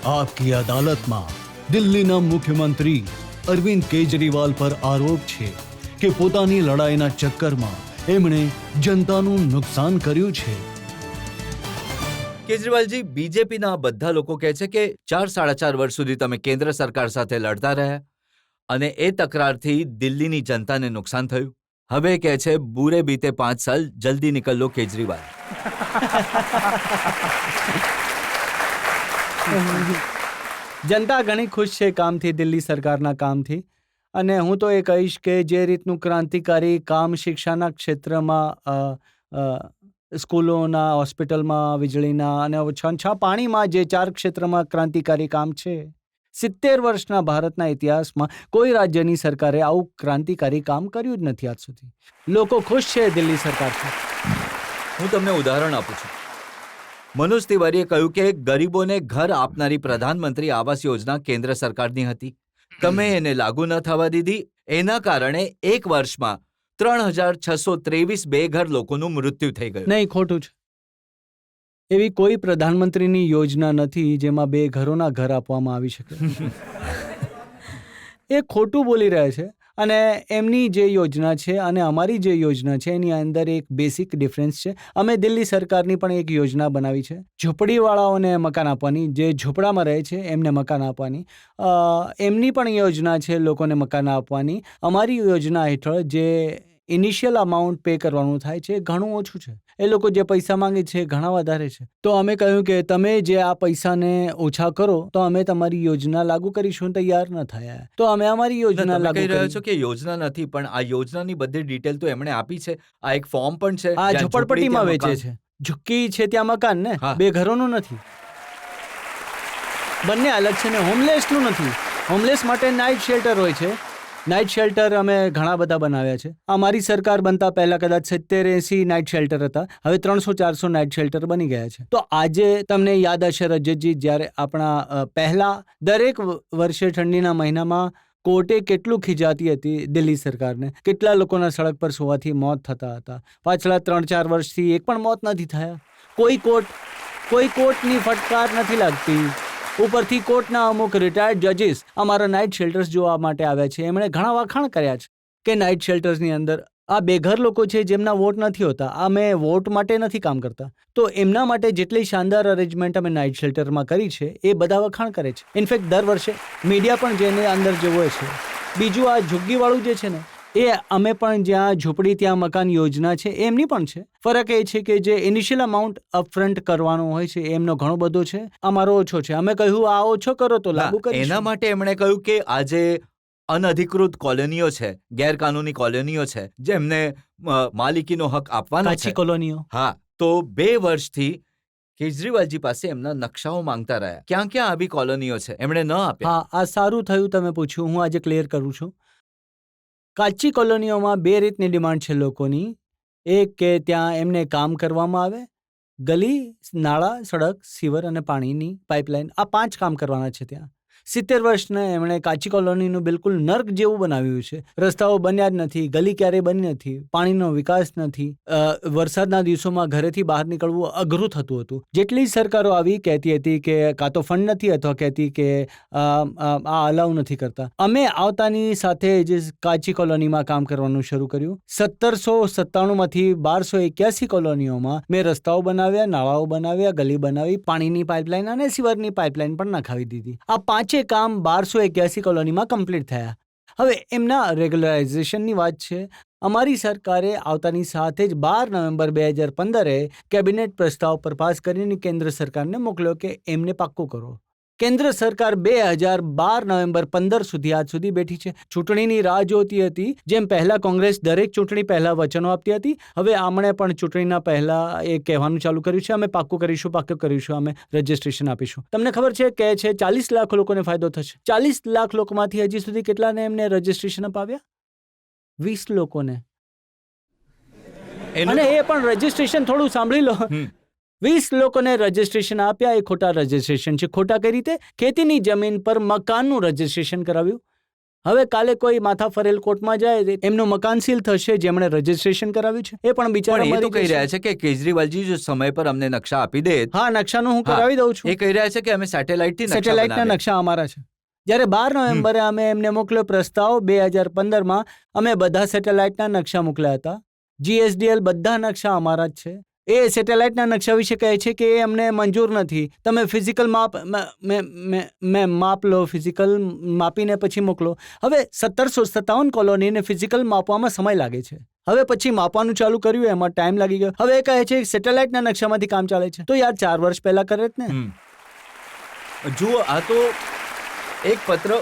આપકી અદાલતમાં દિલ્હીના મુખ્યમંત્રી અરવિંદ કેજરીવાલ પર આરોપ છે કે પોતાની લડાઈના ચક્કરમાં એમણે જનતાનું નુકસાન કર્યું છે. કેજરીવાલજી, બીજેપીના બધા લોકો કહે છે કે 4-4.5 વર્ષ સુધી તમે કેન્દ્ર સરકાર સાથે લડતા રહ્યા અને એ તકરારથી દિલ્હીની જનતાને નુકસાન થયું. હવે કહે છે બુરે બીતે 5 સાલ, જલ્દી નિકલ લો કેજરીવાલ. જનતા ઘણી ખુશ છે કામથી, દિલ્હી સરકારના કામથી. અને હું તો એ કહીશ કે જે રીતનું ક્રાંતિકારી કામ શિક્ષાના ક્ષેત્રમાં, સ્કૂલોના, હોસ્પિટલમાં, વીજળીના અને છ પાણીમાં, જે 4 ક્ષેત્રમાં ક્રાંતિકારી કામ છે, 70 વર્ષના ભારતના ઇતિહાસમાં કોઈ રાજ્યની સરકારે આવું ક્રાંતિકારી કામ કર્યું જ નથી આજ સુધી. લોકો ખુશ છે દિલ્હી સરકારથી. હું તમને ઉદાહરણ આપું છું. મનોજ તિવારીએ કહ્યું કે ગરીબોને ઘર આપનારી પ્રધાનમંત્રી આવાસ યોજના કેન્દ્ર સરકારની હતી. તમે એને લાગુ ન થવા દીધી. એના કારણે એક વર્ષમાં 3623 બેઘર લોકોનું મૃત્યુ થઈ ગયું. નહીં, ખોટું છે. એવી કોઈ પ્રધાનમંત્રીની યોજના નથી જેમાં 2 ઘરોના ઘર આપવામાં આવી શકે. એ ખોટું બોલી રહ્યા છે. અને એમની જે યોજના છે અને અમારી જે યોજના છે એની અંદર એક બેસિક ડિફરન્સ છે. અમે દિલ્હી સરકારની પણ એક યોજના બનાવી છે, ઝૂંપડીવાળાઓને મકાન આપવાની, જે ઝૂંપડામાં રહે છે એમને મકાન આપવાની. એમની પણ યોજના છે લોકોને મકાન આપવાની. અમારી યોજના હેઠળ જે ઇનિશિયલ અમાઉન્ટ પે કરવાનું થાય છે ઘણું ઓછું છે. એ લોકો જે પૈસા માંગે છે ઘણા વધારે છે. તો અમે કહ્યું કે તમે જે આ પૈસાને ઓછા કરો તો અમે તમારી યોજના લાગુ કરીશું. તૈયાર ન થયા તો અમે અમારી યોજના લાગુ કહી રહ્યો છો કે યોજના નથી, પણ આ યોજનાની બધી ડિટેલ તો એમણે આપી છે. આ એક ફોર્મ પણ છે. આ ઝુંપડપટ્ટીમાં વેચે છે. ઝુક્કી છે ત્યાં મકાન ને, 2 ઘરોનું નથી. બંને અલગ છે ને. હોમલેસનું નથી. હોમલેસ માટે નાઇટ શેલ્ટર હોય છે. નાઇટ શેલ્ટર અમે ઘણા બધા બનાવ્યા છે. અમારી સરકાર બનતા પહેલા કદાચ 70-80 નાઇટ શેલ્ટર હતા. હવે 300-400 નાઇટ શેલ્ટર બની ગયા છે. તો આજે તમને યાદ હશે રજતજી, જ્યારે આપણા પહેલા દરેક વર્ષે ઠંડીના મહિનામાં કોર્ટે કેટલું ખીજાતી હતી દિલ્હી સરકારને. કેટલા લોકોના સડક પર સુવાથી મોત થતા હતા. પાછલા 3-4 વર્ષથી એક પણ મોત નથી થયા. કોઈ કોર્ટની ફટકાર નથી લાગતી. ઉપરથી કોર્ટના અમુક રિટાયર્ડ જજીસ અમારા નાઇટ શેલ્ટર્સ જોવા માટે આવ્યા છે. એમણે ઘણા વખાણ કર્યા છે કે નાઇટ શેલ્ટર્સની અંદર આ બેઘર લોકો છે જેમના વોટ નથી હોતા. અમે વોટ માટે નથી કામ કરતા. તો એમના માટે જેટલી શાનદાર અરેન્જમેન્ટ અમે નાઇટ શેલ્ટરમાં કરી છે એ બધા વખાણ કરે છે. ઇનફેક્ટ દર વર્ષે મીડિયા પણ જેને અંદર જુએ છે. બીજું આ ઝુગ્ગીવાળું જે છે ને, એ અમે પણ જ્યાં ઝૂંપડી ત્યાં મકાન યોજના છે એમની પણ છે. ફરક એ છે કે જે ઇનિશિયલ અમાઉન્ટ અપફ્રન્ટ કરવાનો હોય છે એમનો ઘણો બધો છે, અમારો ઓછો છે. અમે કહ્યું આ ઓછો કરો તો લાગુ કરીશું. એના માટે એમણે કહ્યું કે આજે અનધિકૃત કોલોનીઓ છે, ગેરકાનૂની કોલોનીઓ છે, જેમને માલિકીનો હક આપવાનો છે. કાચી કોલોનીઓ. હા, તો 2 વર્ષથી કેજરીવાલજી પાસે એમના નકશાઓ માંગતા રહ્યા. ક્યાં ક્યાં આવી કોલોનીઓ છે એમણે ન આપ્યા. હા, આ સારું થયું તમે પૂછ્યું. હું આજે ક્લિયર કરું છું. કાચી કોલોનીઓમાં 2 રીતની ડિમાન્ડ છે લોકોની. એક કે ત્યાં એમને કામ કરવામાં આવે, ગલી, નાળા, સડક, સીવર અને પાણીની પાઇપલાઇન, આ 5 કામ કરવાના છે ત્યાં. 70 વર્ષને એમણે કાચી કોલોનીનું બિલકુલ નર્ક જેવું બનાવ્યું છે. રસ્તાઓ બન્યા જ નથી, ગલી ક્યારેય બની નથી, પાણીનો વિકાસ નથી. વરસાદના દિવસોમાં ઘરેથી બહાર નીકળવું અઘરું થતું હતું. જેટલી સરકારો આવી કહેતી હતી કે કાં તો ફંડ નથી અથવા કહેતી કે આ અલાઉ નથી કરતા. અમે આવતાની સાથે જ કાચી કોલોનીમાં કામ કરવાનું શરૂ કર્યું. 1797માંથી 1281 કોલોનીઓમાં મેં રસ્તાઓ બનાવ્યા, નાળાઓ બનાવ્યા, ગલી બનાવી, પાણીની પાઇપલાઇન અને સીવરની પાઇપલાઇન પણ નખાવી દીધી. આ 5 કામ 1281 કોલોનીમાં કમ્પ્લીટ થયા. હવે એમના રેગ્યુલરાઇઝેશનની વાત છે. અમારી સરકારે આવતાની સાથે જ 12 નવેમ્બર 2015 કેબિનેટ પ્રસ્તાવ પર પાસ કરીને કેન્દ્ર સરકારને મોકલ્યો કે એમને પાક્કું કરો. કેન્દ્ર સરકાર 2012 નવેમ્બર 15 સુધી આજ સુધી બેઠી છે. ચૂંટણીની રાહ જોતી હતી. જેમ પહેલા કોંગ્રેસ દરેક ચૂંટણી પહેલા વચનો આપતી હતી, હવે આમણે પણ ચૂંટણીના પહેલા એ કહેવાનું ચાલુ કર્યું છે અમે પાક્કું કરીશું, અમે રજીસ્ટ્રેશન આપીશું. તમને ખબર છે કે 40 લાખ લોકોને ફાયદો થશે. 40 લાખ લોકોમાંથી હજી સુધી કેટલાને એમને રજીસ્ટ્રેશન અપાવ્યા? 20 લોકોને. અને એ પણ રજીસ્ટ્રેશન, થોડું સાંભળી લો, 20 લોકોને રજીસ્ટ્રેશન આપ્યા. એ ખોટા રજીસ્ટ્રેશન છે. ખોટા કઈ રીતે? ખેતીની જમીન પર મકાનનું રજીસ્ટ્રેશન કરાવ્યું. હવે કાલે કોઈ માથા ફરેલ કોર્ટમાં જાય એમનું મકાન સીલ થશે જેમણે રજીસ્ટ્રેશન કરાવ્યું છે એ પણ બિચારા પણ એ તો મરી કહી જશે. રહ્યા છે કે કેજરીવાલજી જો સમય પર અમને નકશા આપી દે, હા, નકશાનું હું હા, કરાવી દઉં છું. એ કહી રહ્યા છે કે અમે સેટેલાઇટથી નકશા સેટેલાઇટના બનાવીએ. નકશા અમારા છે. જ્યારે 12 નવેમ્બરે અમે એમને મોકલ્યો પ્રસ્તાવ 2015માં અમે બધા સેટેલાઇટના નકશા મોકલ્યા હતા. GSDL બધા નકશા અમારા જ છે. એ સેટેલાઇટના નકશા વિશે કહે છે કે એ અમને મંજૂર નથી. તમે ફિઝિકલ માપ માપ લો, ફિઝિકલ માપીને પછી મોકલો. હવે 1757 કોલોનીને ફિઝિકલ માપવામાં સમય લાગે છે. હવે પછી માપવાનું ચાલુ કર્યું એમાં ટાઈમ લાગી ગયો. હવે એ કહે છે કે સેટેલાઇટના નકશામાંથી કામ ચાલે છે. તો યાર 4 વર્ષ પહેલા કરે જ ને. જુઓ, આ તો એક પત્ર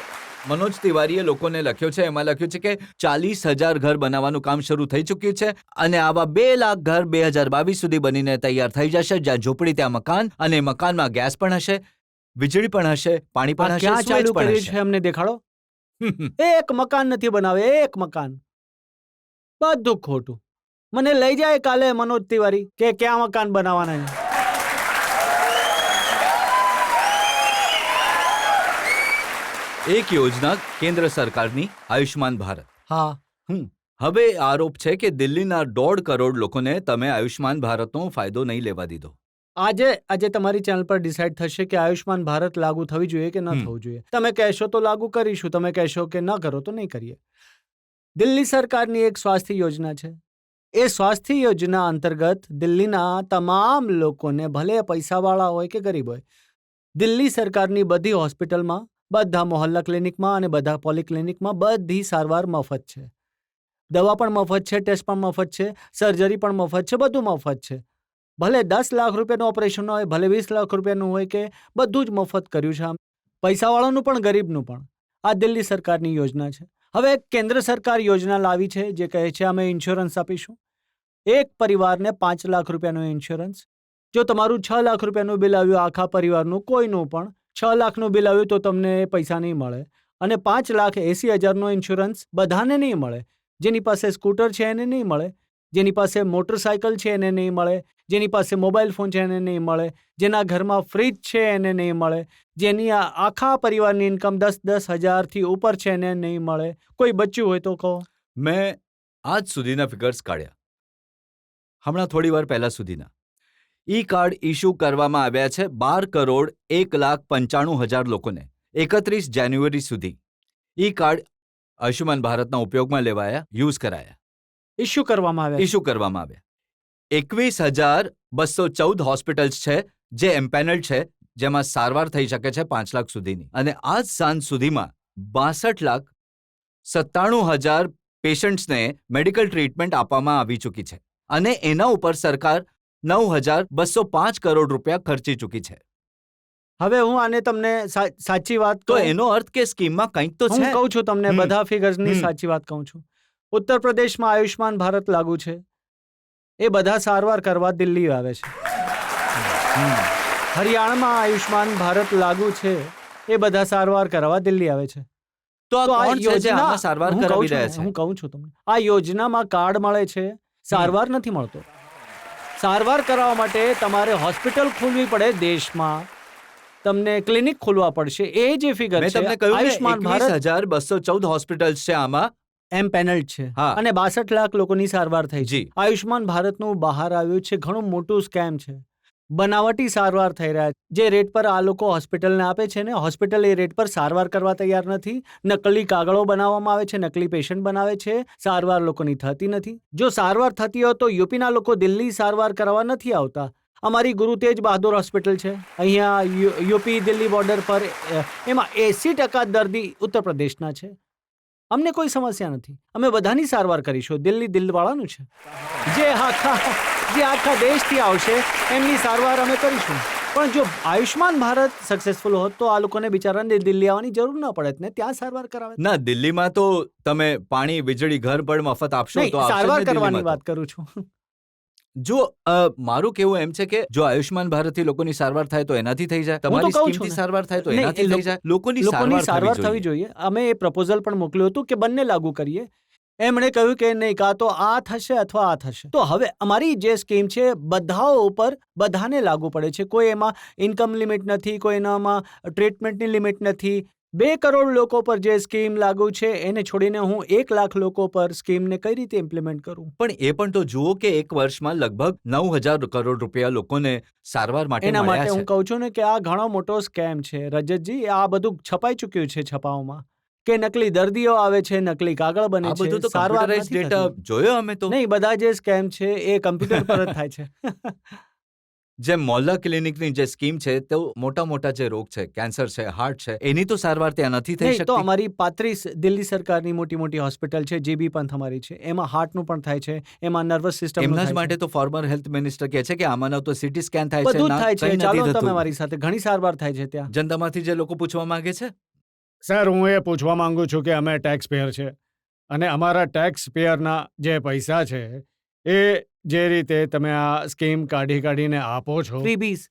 મનોજ તિવારીએ લોકોને લખ્યો છે. એમાં લખ્યું છે કે 40,000 ઘર બનાવવાનું કામ શરૂ થઈ ચૂક્યું છે અને આવા 2 લાખ ઘર 2022 સુધી બનીને તૈયાર થઈ જશે. જ્યાં ઝૂંપડી ત્યાં મકાન, અને મકાનમાં ગેસ પણ હશે, વીજળી પણ હશે, પાણી પણ આ હશે, ક્યાં સ્વિચ ચાલુ પણ કર્યું છે અમને દેખાડો. એક મકાન નથી બનાવે, એક મકાન. બધું ખોટું. મને લઈ જાય કાલે મનોજ તિવારી કે ક્યાં મકાન બનાવવાના છે. એક યોજના કેન્દ્ર સરકારની આયુષ્માન ભારત. હા, હવે આરોપ છે કે દિલ્હીના 1.5 કરોડ લોકોને તમે આયુષ્માન ભારતનો ફાયદો નહીં લેવા દીધો. આજે તમારી ચેનલ પર ડિસાઇડ થશે કે આયુષ્માન ભારત લાગુ થવી જોઈએ કે ન થવું જોઈએ. તમે કહેશો તો લાગુ કરીશું, તમે કહેશો કે ન કરો તો નહીં કરીએ. દિલ્હી સરકારની એક સ્વાસ્થ્ય યોજના છે. એ સ્વાસ્થ્ય યોજના અંતર્ગત દિલ્હીના તમામ લોકોને, ભલે પૈસાવાળા હોય કે ગરીબ હોય, દિલ્હી સરકારની બધી હોસ્પિટલમાં, બધા મોહલ્લા ક્લિનિકમાં અને બધા પોલિક્લિનિકમાં બધી સારવાર મફત છે. દવા પણ મફત છે, ટેસ્ટ પણ મફત છે, સર્જરી પણ મફત છે, બધું મફત છે. ભલે 10 લાખ રૂપિયાનું ઓપરેશન હોય, ભલે 20 લાખ રૂપિયાનું હોય, કે બધું જ મફત કર્યું છે. પૈસાવાળાનું પણ ગરીબનું પણ. આ દિલ્હી સરકારની યોજના છે. હવે કેન્દ્ર સરકાર યોજના લાવી છે જે કહે છે અમે ઇન્સ્યોરન્સ આપીશું. એક પરિવારને 5 લાખ રૂપિયાનું ઇન્સ્યોરન્સ. જો તમારું 6 લાખ રૂપિયાનું બિલ આવ્યું આખા પરિવારનું, કોઈનું પણ 6 લાખનું બિલ આવ્યું તો તમને પૈસા નહીં મળે. અને 5,80,000નો ઇન્સ્યોરન્સ બધાને નહીં મળે. જેની પાસે સ્કૂટર છે એને નહીં મળે, જેની પાસે મોટરસાયકલ છે એને નહીં મળે, જેની પાસે મોબાઈલ ફોન છે એને નહીં મળે, જેના ઘરમાં ફ્રીજ છે એને નહીં મળે, જેની આખા પરિવારની ઇન્કમ 10-10 હજારથી ઉપર છે એને નહીં મળે. કોઈ બચ્યું હોય તો કહો. મેં આજ સુધીના ફિગર્સ કાઢ્યા, હમણાં થોડી વાર પહેલા સુધીના. ઈ કાર્ડ ઇસ્યુ કરવામાં આવ્યા છે 12,01,95,000 લોકોને 31 જાન્યુઆરી સુધી. ઈ કાર્ડ આયુષ્માન ભારતના ઉપયોગમાં લેવાયા, યુઝ કરાયા, ઇસ્યુ કરવામાં આવ્યા. ઇસ્યુ કરવામાં આવ્યા. 21,214 હોસ્પિટલ્સ છે જે એમ્પેનલ્ડ છે, જેમાં સારવાર થઈ શકે છે 5 લાખ સુધીની. અને આજ સાંજ સુધીમાં 62,97,000 પેશન્ટ્સને મેડિકલ ટ્રીટમેન્ટ આપવામાં આવી ચૂકી છે. અને એના ઉપર સરકાર 9,205 કરોડ રૂપિયા ખર્ચી ચૂકી છે. હવે હું આને તમને સાચી વાત તો કહું. એનો અર્થ કે સ્કીમમાં કંઈક તો હું છે. કહું છું તમને બધા ફિગર્સની હમ. સાચી વાત કહું છું. ઉત્તર પ્રદેશમાં આયુષ્માન ભારત લાગુ છે. એ બધા સારવાર કરવા દિલ્હી આવે છે. હરિયાણામાં આયુષ્માન ભારત લાગુ છે. એ બધા સારવાર કરવા દિલ્હી આવે છે. તો આ તો આ કોણ છે જે યોજના આમાં સારવાર હું કહું કરાવી છું ને, રહ્યા છે? હું કહું છું તમને, આ યોજનામાં કાર્ડ મળે છે, સારવાર નથી મળતો. સારવાર કરાવવા માટે તમારે હોસ્પિટલ ખોલવી પડે દેશમાં, તમને ક્લિનિક ખોલવા પડશે. એ જે ફિગર મેં છે તમને કહ્યું ને, આયુષ્માન ભારત 21,214 હોસ્પિટલ્સ છે આમાં. એમ પેનલ્ડ છે. હા. અને 62 લાખ લોકોની સારવાર થઈ છે. જી. આયુષ્માન ભારતનું બહાર આવ્યું છે, ઘણું મોટું સ્કેમ છે. બનાવટી સારવાર થઈ રહ્યા છે. જે રેટ પર આ લોકો હોસ્પિટલને આપે છે ને, હોસ્પિટલ એ રેટ પર સારવાર કરવા તૈયાર નથી. નકલી કાગળો બનાવવામાં આવે છે, નકલી પેશન્ટ બનાવે છે, સારવાર લોકોની થતી નથી. જો સારવાર થતી હોય તો યુપીના લોકો દિલ્હી સારવાર કરવા નથી આવતા. અમારી ગુરુ તેજ બહાદુર હોસ્પિટલ છે અહીંયા યુપી દિલ્હી બોર્ડર પર, એમાં 80% દર્દી ઉત્તર પ્રદેશના છે. અમને કોઈ સમસ્યા નથી, અમે બધાની સારવાર કરીશું. દિલ્હી દિલવાળાનું છે. જે આખા દેશથી આવશે એમની સારવાર અમે કરીશું. પણ જો આયુષ્માન ભારત સક્સેસફુલ હોત તો આ લોકોને બિચારાને દિલ્હી આવવાની જરૂર ન પડે ને ત્યાં સારવાર કરાવે. ના, દિલ્હીમાં તો તમે પાણી, વીજળી, ઘર પણ મફત આપશો નહીં, તો આવશે જ સારવાર ને કરવાની દિલ્હીમાં વાત કરું છું. તો. જો મારું કેવું એમ છે કે જો આયુષ્માન ભારતથી લોકોની સારવાર થાય તો એનાથી થઈ જાય, તમારી કહું છું સ્કીમથી ને. સારવાર થાય તો નહીં, એનાથી થઈ જાય. લોકોની સારવાર થવી જોઈએ. અમે એ પ્રપોઝલ પણ મોકલ્યું હતું કે બંને લાગુ કરીએ. એમણે કહ્યું કે નહીં, કાં તો આ થશે અથવા આ થશે. તો હવે અમારી જે સ્કીમ છે બધાઓ ઉપર બધાને લાગુ પડે છે. કોઈ એમાં ઇન્કમ લિમિટ નથી, કોઈ એનામાં ટ્રીટમેન્ટની લિમિટ નથી. 2 કરોડ લોકો પર જે સ્કીમ લાગુ છે એને છોડીને હું 1 લાખ લોકો પર સ્કીમને કઈ રીતે ઇમ્પ્લિમેન્ટ કરું? પણ એ પણ તો જુઓ કે એક વર્ષમાં લગભગ 9,000 કરોડ રૂપિયા લોકોને સારવાર માટે એના માટે મળ્યા હું છે. કહું છું ને કે આ ઘણો મોટો સ્કેમ છે રજતજી. આ બધું છપાઈ ચૂક્યું છે છપાઓમાં કે નકલી દર્દીઓ આવે છે, નકલી કાગળ બને આ છે, બધું તો સારવાર કમ્પ્યુટરાઇઝ નથી ડેટા થતી. જોયો અમે તો. નહીં, બધા જે સ્કેમ છે એ કમ્પ્યુટર પર જ થાય છે. જેમ મોહલ્લા ક્લિનિકની જે સ્કીમ છે તો મોટા મોટા જે રોગ છે, કેન્સર છે, હાર્ટ છે, એની તો સારવાર ત્યાં નથી થઈ નહીં, તો શકતી. અમારી 35 દિલ્હી સરકારની મોટી મોટી હોસ્પિટલ છે, જીબી પંથ અમારી છે, એમાં હાર્ટનું પણ થાય છે, એમાં નર્વસ સિસ્ટમ એમના જ માટે તો ફોર્મર હેલ્થ મિનિસ્ટર કહે છે કે આમાંનો તો સીટી સ્કેન થાય છે, બધું જ ના થાય છે. કંઈ ચાલો નથી તમે થતું. મારી સાથે, ઘણી સારવાર થાય છે ત્યાં. જનતામાંથી જે લોકો પૂછવા માંગે છે, સર, હું એ પૂછવા માંગુ છું કે અમે ટેક્સ પેયર છે અને અમારા ટેક્સ પેયરના જે પૈસા છે એ જે રીતે તમે આ સ્કીમ કાઢીને આપો છો, ફ્રીબીઝ.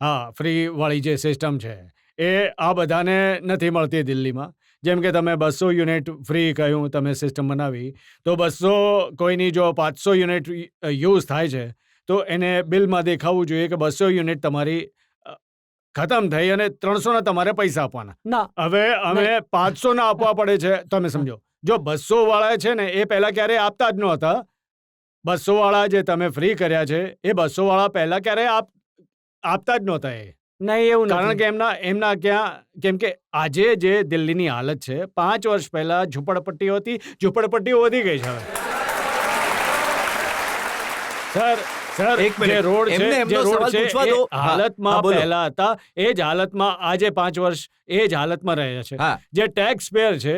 હા, ફ્રી વાળી જે સિસ્ટમ છે એ આ બધાને નથી મળતી દિલ્હીમાં. જેમ કે તમે 200 યુનિટ ફ્રી કહ્યું, તમે સિસ્ટમ બનાવી, તો 200 કોઈની જો 500 યુનિટ યુઝ થાય છે તો એને બિલમાં દેખાવું જોઈએ કે 200 યુનિટ તમારી ખતમ થઈ અને 300ના તમારે પૈસા આપવાના. ના, હવે અમે 500ના આપવા પડે છે. તમે સમજો, જો 200 વાળા છે ને એ પહેલા ક્યારેય આપતા જ નહોતા. 200 વાળા જે તમે ફ્રી કર્યા છે એ 200 વાળા પહેલા ક્યારેય આપતા જ નહોતા. એ નહીં, એવું કારણ નથી. કે એમના ક્યાં, કેમ કે આજે જે દિલ્હીની હાલત છે, 5 વર્ષ પહેલા ઝૂંપડપટ્ટીઓ હતી, ઝૂંપડપટ્ટીઓ વધી ગઈ છે હવે. સર, એક મિનિટ, જે રોડ છે, એમને જે એમનો રોડ સવાલ છે પૂછવા એ દો. હા, હાલતમાં હા, બોલો. પહેલા હતા એ જ હાલતમાં આજે 5 વર્ષ એ જ હાલતમાં રહ્યા છે. હા, જે ટેક્સ પેયર છે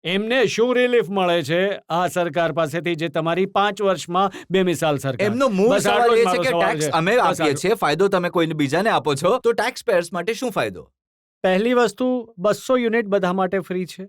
એમને શું રિલીફ મળે છે આ સરકાર પાસેથી, જે તમારી 5 વર્ષમાં બેમિસાલ સરકાર? એમનો મૂળ બસ સવાલ આટલો જ એ છે મારો કે સવાલ ટેક્સ છે. અમે બસ આપીએ આટલું. છીએ, ફાયદો તમે કોઈને બીજાને આપો છો, તો ટેક્સ પેયર્સ માટે શું ફાયદો? પહેલી વસ્તુ, 200 યુનિટ બધા માટે ફ્રી છે.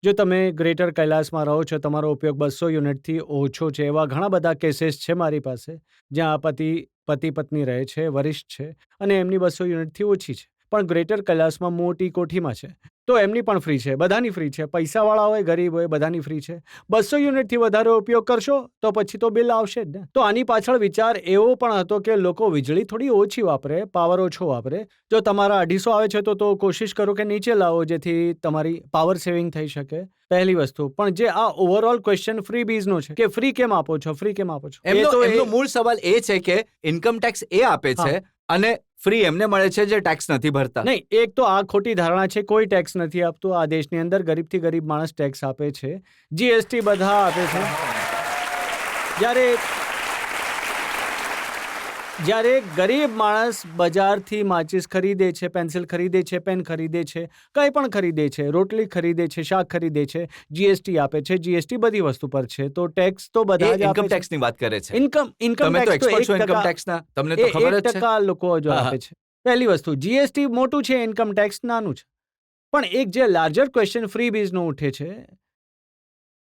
જો તમે ગ્રેટર કૈલાસમાં રહો છો, તમારો ઉપયોગ 200 યુનિટથી ઓછો છે, એવા ઘણા બધા કેસીસ છે મારી પાસે જ્યાં પતિ પત્ની રહે છે, વરિષ્ઠ છે અને એમની 200 યુનિટથી ઓછી છે, પણ ગ્રેટર કૈલાસમાં મોટી કોઠીમાં છે, તો એમની પણ ફ્રી છે, બધાની ફ્રી છે. પૈસાવાળા હોય, ગરીબ હોય, બધાની ફ્રી છે. 200 યુનિટથી વધારે ઉપયોગ કરશો તો પછી તો બિલ આવશે જ ને. તો આની પાછળ વિચાર એવો પણ હતો કે લોકો વીજળી થોડી ઓછી વાપરે, પાવર ઓછો વાપરે. જો તમારા 250 આવે છે તો કોશિશ કરો કે નીચે લાવો, જેથી તમારી પાવર સેવિંગ થઈ શકે. પહેલી વસ્તુ. પણ જે આ ઓવરઓલ ક્વેશ્ચન ફ્રી બીઝનો છે કે ફ્રી કેમ આપો છો, ફ્રી કેમ આપો છો, એમનો મૂળ સવાલ એ છે કે ઇન્કમ ટેક્સ એ આપે છે અને ફ્રી એમને મળે છે જે ટેક્સ નથી ભરતા. નહીં, એક તો આ ખોટી ધારણા છે. કોઈ ટેક્સ નથી આપતું આ દેશની અંદર. ગરીબથી ગરીબ માણસ ટેક્સ આપે છે, જીએસટી બધા આપે છે. જ્યારે ગરીબ માણસ બજારથી માચિસ ખરીદે છે, પેન્સિલ ખરીદે છે, પેન ખરીદે છે, કંઈ પણ ખરીદે છે, રોટલી ખરીદે છે, શાક ખરીદે છે, જીએસટી આપે છે. જીએસટી બધી વસ્તુ પર છે, તો ટેક્સ તો બધા જ આપે ઇન્કમ છે. ટેક્સની વાત કરે છે. ઇન્કમ તમે તો ટેક્સ તો એક્સપર્ટ છો ઇન્કમ 1%, ટેક્સના, તમને તો ખબર જ છે. 1% લોકો જો હા, આપે છે. પહેલી વસ્તુ, જીએસટી મોટું છે, ઇન્કમ ટેક્સ નાનું છે. પણ એક જે લાર્જર ક્વેશ્ચન ફ્રી બીઝનો ઉઠે છે,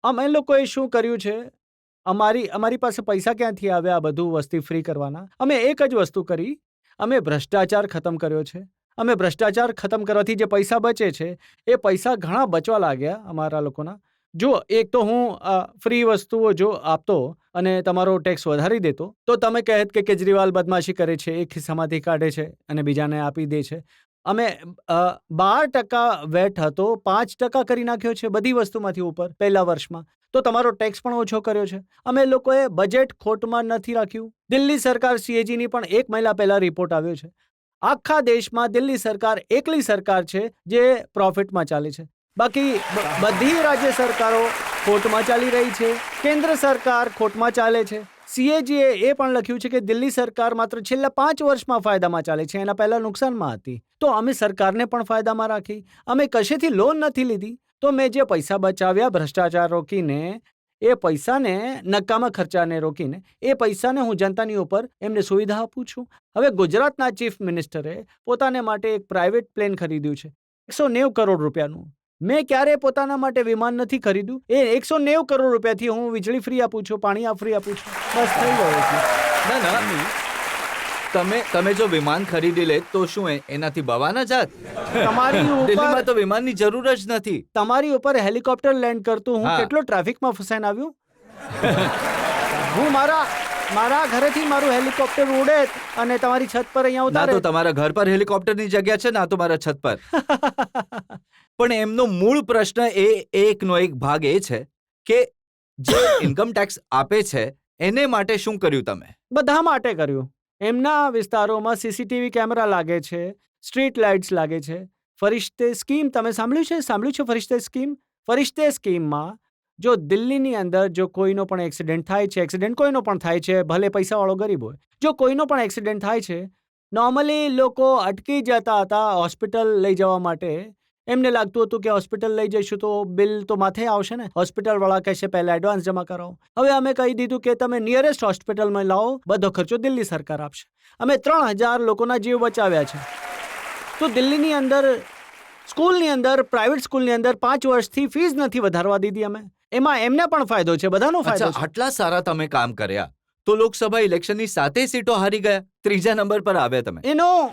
અમે લોકોએ શું કર્યું છે, અમારી પાસે પૈસા ક્યાંથી આવ્યા આ બધું વસ્તી ફ્રી કરવાના? અમે એક જ વસ્તુ કરી, અમે ભ્રષ્ટાચાર ખતમ કર્યો છે. અમે ભ્રષ્ટાચાર ખતમ કરવાથી જે પૈસા બચે છે એ પૈસા ઘણા બચવા લાગ્યા અમારા લોકોના. જો એક તો હું ફ્રી વસ્તુઓ જો આપતો અને તમારો ટેક્સ વધારી દેતો તો તમે કહેત કે કેજરીવાલ બદમાશી કરે છે, એક ખિસ્સામાંથી કાઢે છે અને બીજાને આપી દે છે. અમે 12% વેટ હતો, 5% કરી નાખ્યો છે બધી વસ્તુમાંથી ઉપર પહેલા વર્ષમાં. તો તમારો ટેક્સ પણ ઓછો કર્યો છે. અમે લોકોએ બજેટ ખોટમાં નથી રાખ્યું. દિલ્હી સરકાર CAGની પણ 1 મહિના પહેલા રિપોર્ટ આવ્યો છે. આખા દેશમાં દિલ્હી સરકાર એકલી સરકાર છે જે પ્રોફિટમાં ચાલે છે. બાકી બધી રાજ્ય સરકારો ખોટમાં ચાલી રહી છે. કેન્દ્ર સરકાર ખોટમાં ચાલે છે. CAGએ એ પણ લખ્યું છે કે દિલ્હી સરકાર માત્ર છેલ્લા 5 વર્ષમાં ફાયદામાં ચાલે છે, એના પહેલા નુકસાનમાં હતી. તો અમે સરકારને પણ ફાયદામાં રાખી. અમે કશેથી લોન નથી લીધી. તો મેં જે પૈસા બચાવ્યા ભ્રષ્ટાચાર રોકીને, એ પૈસાને નકામા ખર્ચાને રોકીને, એ પૈસાને હું જનતાની ઉપર એમને સુવિધા આપું છું. હવે ગુજરાતના ચીફ મિનિસ્ટરે પોતાને માટે એક પ્રાઇવેટ પ્લેન ખરીદ્યું છે 190 કરોડ રૂપિયાનું. મેં ક્યારે પોતાના માટે વિમાન નથી ખરીદ્યું. એ 190 કરોડ રૂપિયાથી હું વીજળી ફ્રી આપું છું, પાણી ફ્રી આપું છું. બસ થઈ ગયો. ના, તમે જો વિમાન ખરીદી લે તો શું એનાથી બવા ના જાત? તમારી દિલ્હીમાં ઉપર તો વિમાનની જરૂર જ નથી. તમારી ઉપર હેલિકોપ્ટર લેન્ડ કરતું હું હા. કેટલો ટ્રાફિકમાં ફસાઈને આવ્યું. હું મારા ઘરેથી મારું હેલિકોપ્ટર ઉડે અને તમારી છત પર અહીંયા ના તો ઉતારે. તમારા ઘર પર હેલિકોપ્ટરની જગ્યા છે, ના તો મારા છત પર. પણ એમનો મૂળ પ્રશ્ન એકનો એક ભાગ એ છે કે જે ઇન્કમ ટેક્સ આપે છે એને માટે શું કર્યું તમે? બધા માટે કર્યું. એમના વિસ્તારોમાં સીસીટીવી કેમેરા લાગે છે, સ્ટ્રીટ લાઇટ્સ લાગે છે. ફરિશ્તે સ્કીમ તમે સાંભળ્યું છે ફરિશ્તે સ્કીમ? ફરિશ્તે સ્કીમમાં જો દિલ્હીની અંદર જો કોઈનો પણ એક્સિડન્ટ થાય છે, એક્સિડન્ટ કોઈનો પણ થાય છે, ભલે પૈસાવાળો ગરીબ હોય, જો કોઈનો પણ એક્સિડન્ટ થાય છે, નોર્મલી લોકો અટકી જતા હતા હોસ્પિટલ લઈ જવા માટે. એમને લાગતું હતું કે હોસ્પિટલ લઈ જઈશું તો બિલ તો માથે આવશે ને. હોસ્પિટલવાળા કહેશે પહેલાં એડવાન્સ જમા કરાવો. હવે અમે કહી દીધું કે તમે નિયરેસ્ટ હોસ્પિટલમાં લાવો, બધો ખર્ચો દિલ્હી સરકાર આપશે. અમે 3,000 લોકોના જીવ બચાવ્યા છે. તો દિલ્હીની અંદર સ્કૂલની અંદર, પ્રાઇવેટ સ્કૂલની અંદર 5 વર્ષથી ફીસ નથી વધારવા દીધી અમે. એમાં એમને પણ ફાયદો છે, બધાનો ફાયદો અચ્છા, છે. આટલા સારા તમે કામ કર્યા તો લોકસભા ઇલેક્શનની 7 સીટો હારી ગયા, 3જા નંબર પર આવ્યા તમે. એનું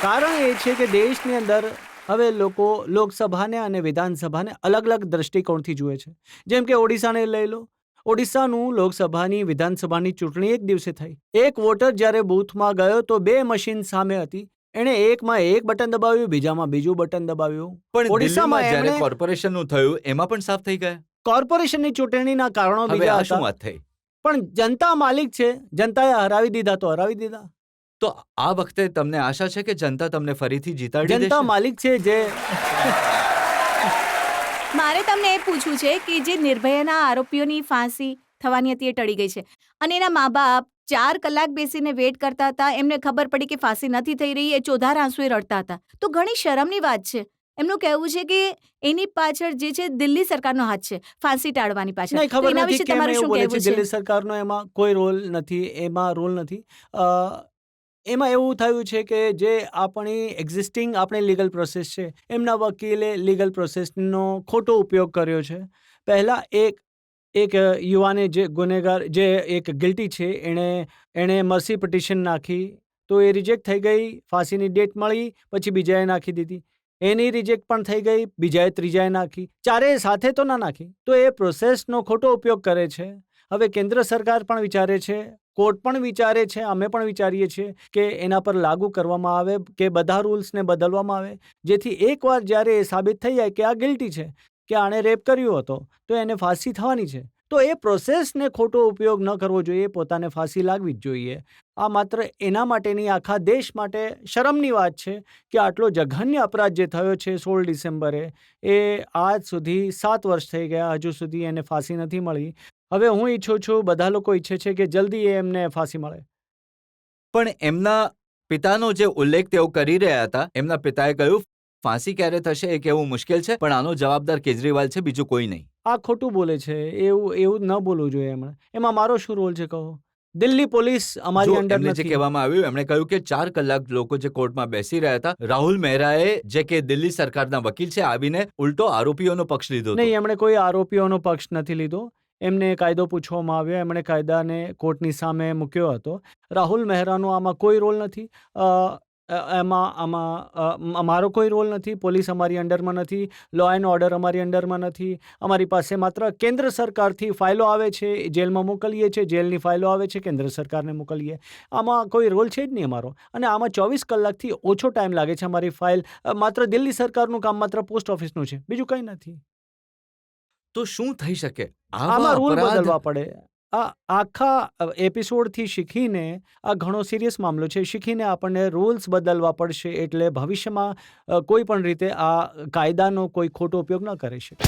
કારણ એ છે કે દેશની અંદર હવે લોકો લોકસભાને અને વિધાનસભાને અલગ અલગ દ્રષ્ટિકોણથી જુએ છે. જેમ કે ઓડિશાને લઈ લો. ઓડિશાનું લોકસભાની વિધાનસભાની ચૂંટણી એક દિવસે થઈ. એક વોટર જ્યારે બૂથમાં ગયો તો 2 મશીન સામે હતી. એણે એકમાં એક બટન દબાવ્યું, બીજામાં બીજું બટન દબાવ્યું. પણ ઓડિશામાં દિલ્હીમાં જ્યારે એમણે કોર્પોરેશનનું થયું એમાં પણ સાફ થઈ ગયા. કોર્પોરેશનની ચૂંટણીના કારણો હવે બીજા આ શું હતા. વાત થઈ? પણ જનતા માલિક છે, જનતાએ હરાવી દીધા તો હરાવી દીધા. તો આ વખતે તમને આશા છે કે જનતા તમને ફરીથી જીતાડી જનતા દેશે? માલિક છે જે મારે તમને એ પૂછવું છે કે જે નિર્ભયાના આરોપીઓની ફાંસી થવાની હતી એ ટળી ગઈ છે અને એના મા બાપ 4 કલાક બેસીને વેટ કરતા હતા. એમને ખબર પડી કે ફાંસી નથી થઈ રહી, એ ચોધાર આંસુએ રડતા હતા. તો ઘણી શરમની વાત છે. એમનું કહેવું છે કે એની પાછળ જે છે દિલ્હી સરકારનો હાથ છે, ફાંસી ટાળવાની પાછળ. નહીં, તો ખબર એના નથી વિશે કેમ તમારું એવું શું બોલે છે. કહેવું દિલ્હી છે? સરકારનો એમાં કોઈ રોલ નથી. એમાં એવું થયું છે કે જે આપણી એક્ઝિસ્ટિંગ આપણી લીગલ પ્રોસેસ છે, એમના વકીલે લીગલ પ્રોસેસનો ખોટો ઉપયોગ કર્યો છે. પહેલાં એક યુવાને જે ગુનેગાર જે એક ગિલ્ટી છે એણે મર્સી પિટિશન નાખી તો એ રિજેક્ટ થઈ ગઈ. ફાંસીની ડેટ મળી, પછી બીજાએ નાખી દીધી. એની રિજેક્ટ પણ થઈ ગઈ, બીજાએ ત્રીજાએ નાખી. ચારેય સાથે તો ના નાખી. તો એ પ્રોસેસનો ખોટો ઉપયોગ કરે છે. હવે કેન્દ્ર સરકાર પણ વિચારે છે, કોર્ટ પણ વિચારે છે, અમે પણ વિચારીએ છીએ કે એના પર લાગુ કરવામાં આવે, કે બધા રૂલ્સને બદલવામાં આવે, જેથી એકવાર જ્યારે એ સાબિત થઈ જાય કે આ ગિલ્ટી છે, કે આણે રેપ કર્યો હતો, તો એને ફાંસી થવાની છે. તો એ પ્રોસેસને ખોટો ઉપયોગ ન કરવો જોઈએ, પોતાને ફાંસી લાગવી જ જોઈએ. આ માત્ર એના માટેની આખા દેશ માટે શરમની વાત છે કે આટલો જઘન્ય અપરાધ જે થયો છે 16 ડિસેમ્બરે, એ આજ સુધી 7 વર્ષ થઈ ગયા, હજુ સુધી એને ફાંસી નથી મળી. હવે હું ઈચ્છું છું, બધા લોકો ઈચ્છે છે કે જલ્દી એમને ફાંસી મળે. પણ એમના પિતાનો જે ઉલ્લેખ તેઓ કરી રહ્યા હતા, એમના પિતાએ કહ્યું ફાંસી ક્યારે થશે એ કહેવું મુશ્કેલ છે, પણ આનો જવાબદાર કેજરીવાલ છે, બીજું કોઈ નહીં. આ ખોટું બોલે છે. એવું ન બોલવું જોઈએ. એમાં મારો શું રોલ છે કહો? દિલ્હી પોલીસ અમારી જો અંડર એમને જે નથી. કહેવામાં આવ્યું, એમણે કહ્યું કે 4 કલાક લોકો જે કોર્ટમાં બેસી રહ્યા હતા, રાહુલ મહેરાએ જે કે દિલ્હી સરકારના વકીલ છે, આવીને ઉલટો આરોપીઓનો પક્ષ લીધો હતો. નહીં, એમણે કોઈ આરોપીઓનો પક્ષ નથી લીધો. એમને કાયદો પૂછવામાં આવ્યો, એમણે કાયદાને કોર્ટની સામે મૂક્યો હતો. રાહુલ મહેરાનો આમાં કોઈ રોલ નથી. અમારો કોઈ રોલ નથી. પોલીસ અમારી અંડરમાં નથી. લો એન્ડ ઓર્ડર અમારી અંડરમાં નથી. અમારી પાસે માત્ર કેન્દ્ર સરકારથી ફાઇલો આવે છે, જેલમાં મોકલીએ છીએ, જેલની ફાઇલો આવે છે, કેન્દ્ર સરકારને મોકલીએ. આમાં કોઈ રોલ છે જ નહીં અમારો. અને આમાં 24 કલાકથી ઓછો ટાઈમ લાગે છે. અમારી ફાઇલ માત્ર દિલ્હી સરકારનું કામ માત્ર પોસ્ટ ઓફિસનું છે, બીજું કંઈ નથી. તો શું થઈ શકે? આમાં રૂલ અપરાધ- બદલવા પડે. આ આખા એપિસોડથી શીખીને, આ ઘણો સિરિયસ મામલો છે, શીખીને આપણને રૂલ્સ બદલવા પડશે, એટલે ભવિષ્યમાં કોઈ પણ રીતે આ કાયદાનો કોઈ ખોટો ઉપયોગ ન કરી શકે.